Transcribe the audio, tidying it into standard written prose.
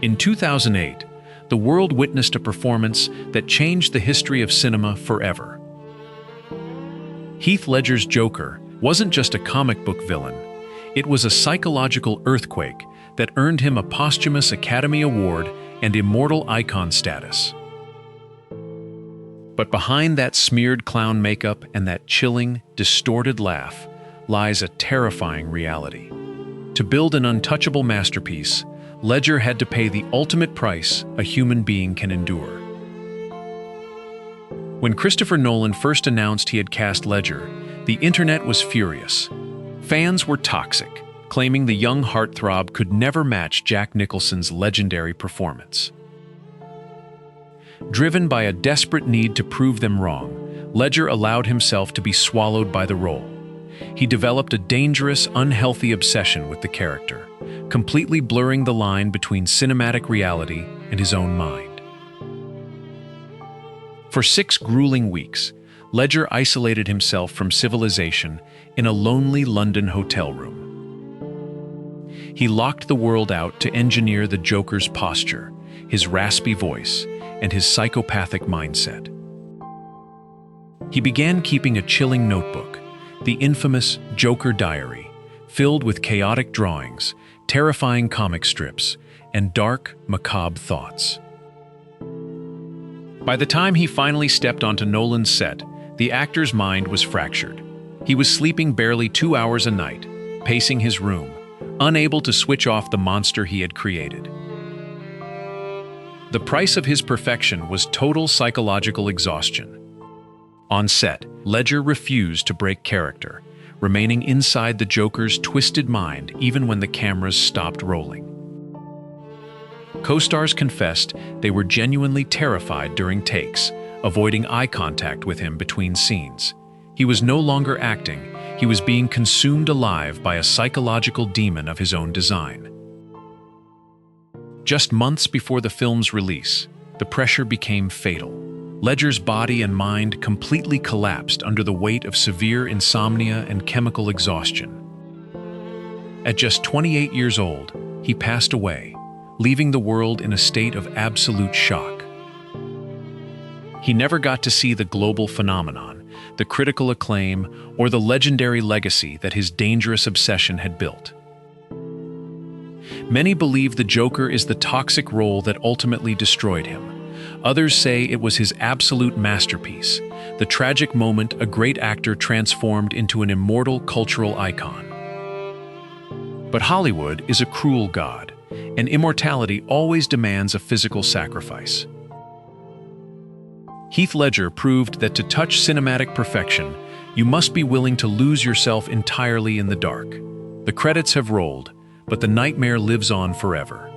In 2008, the world witnessed a performance that changed the history of cinema forever. Heath Ledger's Joker wasn't just a comic book villain. It was a psychological earthquake that earned him a posthumous Academy Award and immortal icon status. But behind that smeared clown makeup and that chilling, distorted laugh lies a terrifying reality. To build an untouchable masterpiece, Ledger had to pay the ultimate price a human being can endure. When Christopher Nolan first announced he had cast Ledger, the internet was furious. Fans were toxic, claiming the young heartthrob could never match Jack Nicholson's legendary performance. Driven by a desperate need to prove them wrong, Ledger allowed himself to be swallowed by the role. He developed a dangerous, unhealthy obsession with the character, completely blurring the line between cinematic reality and his own mind. For 6 grueling weeks, Ledger isolated himself from civilization in a lonely London hotel room. He locked the world out to engineer the Joker's posture, his raspy voice, and his psychopathic mindset. He began keeping a chilling notebook, the infamous Joker Diary, filled with chaotic drawings, terrifying comic strips, and dark, macabre thoughts. By the time he finally stepped onto Nolan's set, the actor's mind was fractured. He was sleeping barely 2 hours a night, pacing his room, unable to switch off the monster he had created. The price of his perfection was total psychological exhaustion. On set, Ledger refused to break character, remaining inside the Joker's twisted mind even when the cameras stopped rolling. Co-stars confessed they were genuinely terrified during takes, avoiding eye contact with him between scenes. He was no longer acting, he was being consumed alive by a psychological demon of his own design. Just months before the film's release, the pressure became fatal. Ledger's body and mind completely collapsed under the weight of severe insomnia and chemical exhaustion. At just 28 years old, he passed away, leaving the world in a state of absolute shock. He never got to see the global phenomenon, the critical acclaim, or the legendary legacy that his dangerous obsession had built. Many believe the Joker is the toxic role that ultimately destroyed him. Others say it was his absolute masterpiece, the tragic moment a great actor transformed into an immortal cultural icon. But Hollywood is a cruel god, and immortality always demands a physical sacrifice. Heath Ledger proved that to touch cinematic perfection, you must be willing to lose yourself entirely in the dark. The credits have rolled, but the nightmare lives on forever.